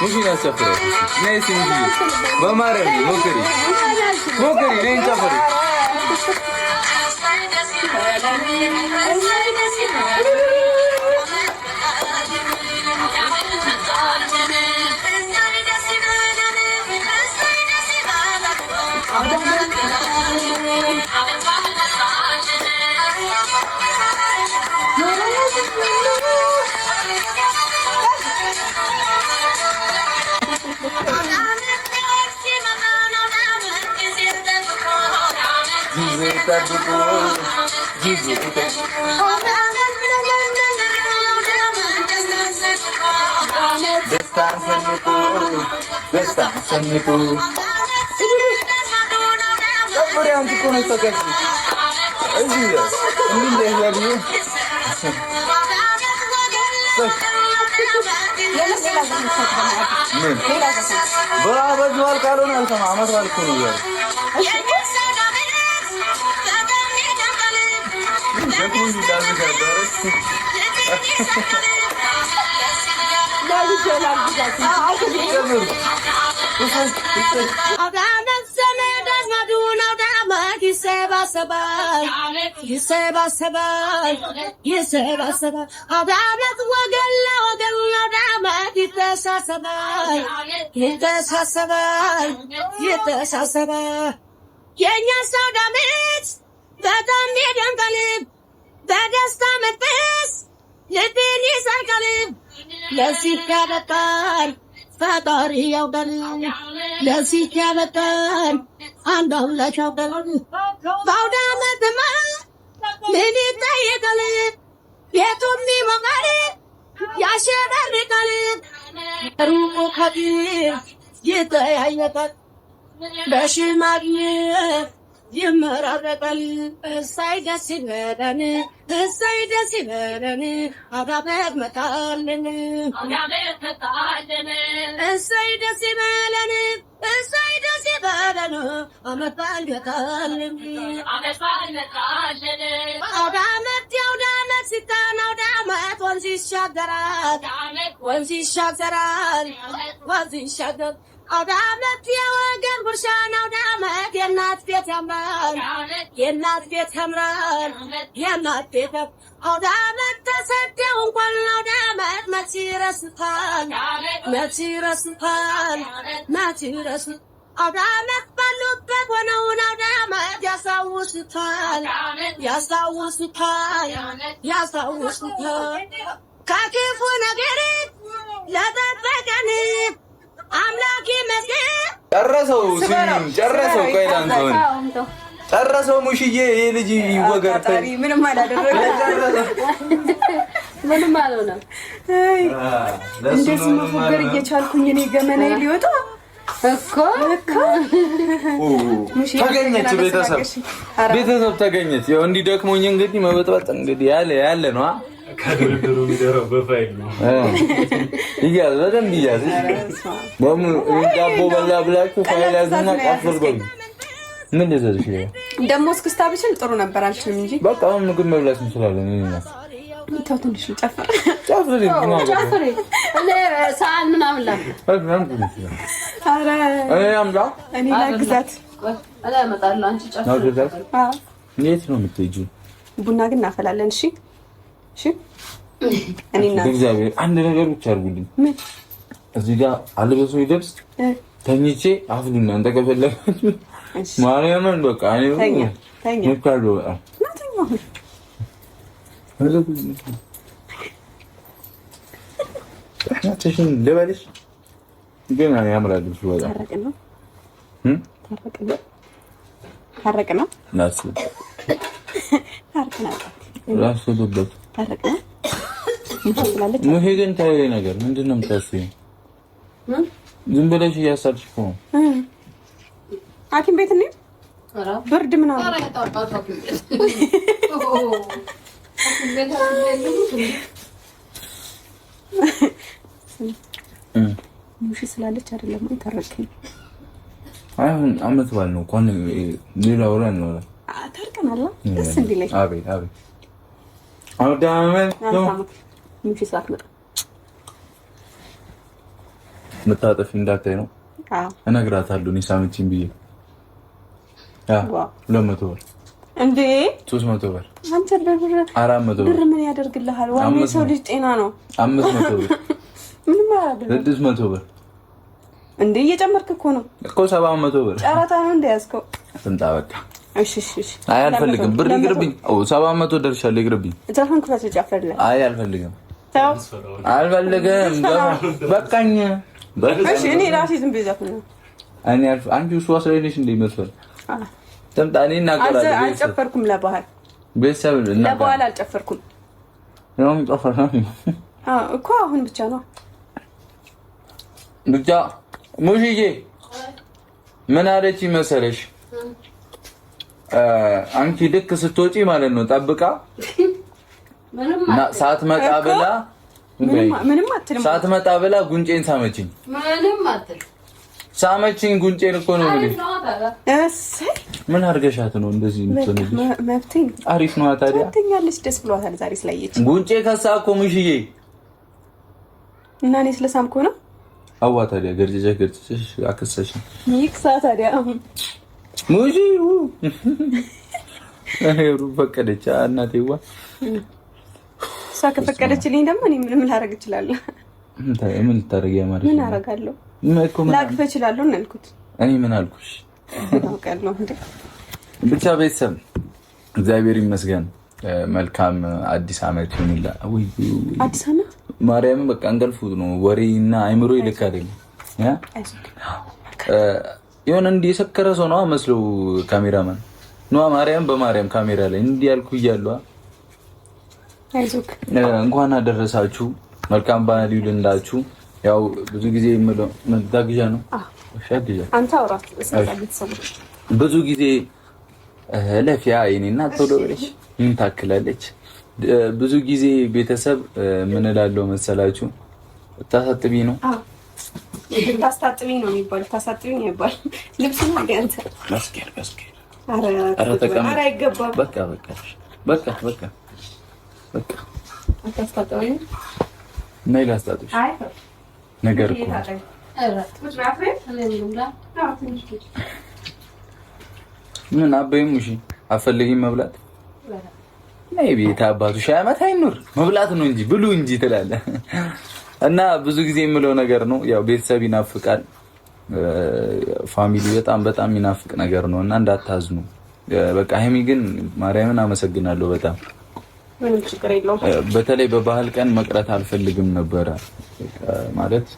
ሙሽን ያስጨፍራል። ነይ እስኪ ሙሽዬ በማርያም ሞክሪ ነይ እንጨፍር። የኛ ሰው ዳመት በጣም ይደንቃል በደስታ መንፈስ ልቤን ይሰርቃል ለዚህ ያበቃል ፈጣሪ ያውቃል ለዚህ ያበቃል አንድ አምላክ ያውቃል በአውደ ዓመትማ ምን ይጠይቃል ቤቱም ይሞቃል ያሸበርቃል ሩቁ ከቢር ይጠያየቃል በሽማግሌ ይመራረቃል እሰይ ደስ ይበለን እሰይ ደስ ይበለን አውዳመት መጣልን እሰይ ደስ ይበለን እሰይ ደስ ይበለን አመት በዓል መጣልን አውዳመት የአውዳመት ሲታን አውዳመት ወንዝ ይሻገራል ወንዝ ይሻገራል ወንዝ ይሻገራል አውዳመት የወገን ጉርሻ ነው አውዳመት የእናት ቤት ያምራል የእናት ቤት ያምራል የእናት ቤት አውዳመት ተሰደው እንኳን አውዳመት መች ይረሱታል መች ይረሱታል መች ይረሱታል አውዳመት ባሉበት ሆነውን አውዳመት ያስታውሱታል ያስታውሱታል ያስታውሱታል ከክፉ ነገር ለጠበቀን አምላክ ይመስገን ጨረሰው ጨረሰው ቆይላንቶን ጨረሰው ሙሽዬ የልጅ ይወገር ታሪ ምንም አላደረገ ምንም አልሆነም እንደዚህ መፎገር እየቻልኩኝ እኔ ገመናዬ ሊወጣ እኮ ተገኘች ቤተሰብ ተገኘች ያው እንዲደክሞኝ እንግዲህ መበጥበጥ እንግዲህ ያለ ነው ከድርድሩ የሚደረው በፋይል ነው ይያዝ በደንብ ይያዝ ዳቦ በላ ብላችሁ ፋይል ያዙና ቀፍርበሉ ምን ይዘልሽ ደሞ እስክስታ ብችል ጥሩ ነበር አልችልም እንጂ በቃ አሁን ምግብ መብላት እንችላለን እኔና ተው ትንሽ ጨፍር ሰዓት ምናምን ኧረ እኔ ላግዛት እኔ እመጣለሁ አንቺ ጨፍር የት ነው የምትሄጂው ቡና ግን እናፈላለን እሺ እሺ እኔና እግዚአብሔር አንድ ነገር ብቻ አድርጉልኝ እዚህ ጋር አልበሱ ይደርስ ተኝቼ አፍሉና አንተ ከፈለጋችሁ ማርያምን በቃ እኔ ተኛ ምካሉ አትሽን ለበልሽ ግን ያምራል እሱ ወጣ ታረቀና ናስ ታረቀና ራስ ወደበት ታረቀና ሙሄ ግን ታየ ነገር ምንድነው የምታስቢው ዝም ብለሽ እያሳብሽ እኮ ሐኪም ቤት ነኝ ብርድ ምናምን ሙሽ ስላለች አይደለም ወይ ታረቀኝ አሁን አመት ባል ነው እንኳን ሌላ ወራ ነው ታርቀናል ደስ እንዲለኝ አቤት አውዳመት ነው ሙሽ ሳትመጣ መታጠፊ እንዳታይ ነው። እነግራታለሁ እኔ ሳምንቲን ብዬ 200 ብር እንዴ 300 ብር አንተ ብር 400 ብር ምን ያደርግልሃል? ዋናው ሰው ልጅ ጤና ነው። 500 ብር ምንም አይደለም። 600 ብር እንዴ እየጨመርክ እኮ ነው እኮ 700 ብር ጨረታ ነው እንደ ያዝከው። እንጣ በቃ እሺ። አይ አልፈልግም፣ ብር ይቅርብኝ። 700 ደርሻለሁ፣ ይቅርብኝ። እዛን ክፈት ጨፈርለ። አይ አልፈልግም፣ አልፈልግም በቃኝ። እሺ እኔ ራሴ ዝም ብዬ ዘፍን ነው። እኔ አንቺ እሱ አስረይነሽ እንደ ይመስል ተምጣኔ እናገራለሁ። አልጨፈርኩም ለባህል ቤተሰብ ለባህል አልጨፈርኩም ነው ጨፈርኩ እኮ አሁን ብቻ ነው ብቻ። ሙሽዬ ምን አለች መሰለሽ? አንቺ ልክ ስትወጪ ማለት ነው ጠብቃ ሳትመጣ ብላ ምንም አትልም። ሳትመጣ ብላ ጉንጬን ሳመችኝ። ምንም አትል ሳመችኝ ጉንጬን እኮ ነው እንዴ። እሰይ ምን አርገሻት ነው እንደዚህ የምትሆንልሽ? መብቴ አሪፍ ነው ታዲያ። ትኛለሽ ደስ ብሏታል ዛሬ ስላየች። ጉንጬ ከሳ እኮ ሙሽዬ እና እኔ ስለሳምኩ ነው። አዋ ታዲያ ገርጭሽ አከሰሽ ይክሳ ታዲያ ሙጂ አይሩ ፈቀደች እናቴዋ። እሷ ከፈቀደችልኝ ደግሞ እኔ ምን ላደርግ እችላለሁ? ምን ልታደርጊ ማለት ምን አደርጋለሁ? ላቅፍ እችላለሁ ነው ያልኩት። እኔ ምን አልኩሽ? አውቃለሁ እንዴ። ብቻ ቤተሰብ እግዚአብሔር ይመስገን። መልካም አዲስ አመት ይሁንላ። ወይ አዲስ አመት ማርያም በቃ እንገልፉት ነው ወሬና አይምሮ ይልክ አይደለም ያ የሆነ እንዲህ የሰከረ ሰው ነው መስለው ካሜራማን ነው። ማርያም በማርያም ካሜራ ላይ እንዲህ ያልኩ እያለሁ አይዞክ እንኳን አደረሳችሁ። መልካም በዓል ይሁንላችሁ። ያው ብዙ ጊዜ የምለው መዳግዣ ነው። ሻግዣ አንተ አውራት ስለታለች ብዙ ጊዜ ለፊያ የኔና ቶሎ ብለሽ ምን ታክላለች። ብዙ ጊዜ ቤተሰብ ምን እላለሁ መሰላችሁ? ታሳጥቢ ነው ታስታጥቢ ነው የሚባለው። ታሳጥቢ ነው የሚባለው። ልብስ ነው አንተ መስከር አረ ተቀም አረ አይገባም። በቃ አታስታጥቢ ነይ ላስታጥብሽ ነገር እኮ ምን አበይም እሺ አፈልጊም መብላት ነይ ቤት አባቱ ሻይ አመት አይኑር መብላት ነው እንጂ ብሉ እንጂ ትላለህ። እና ብዙ ጊዜ የምለው ነገር ነው። ያው ቤተሰብ ይናፍቃል፣ ፋሚሊ በጣም ይናፍቅ ነገር ነው እና እንዳታዝኑ። በቃ ሀይሚ ግን ማርያምን አመሰግናለሁ በጣም ምንም ችግር የለውም። በተለይ በባህል ቀን መቅረት አልፈልግም ነበረ ማለት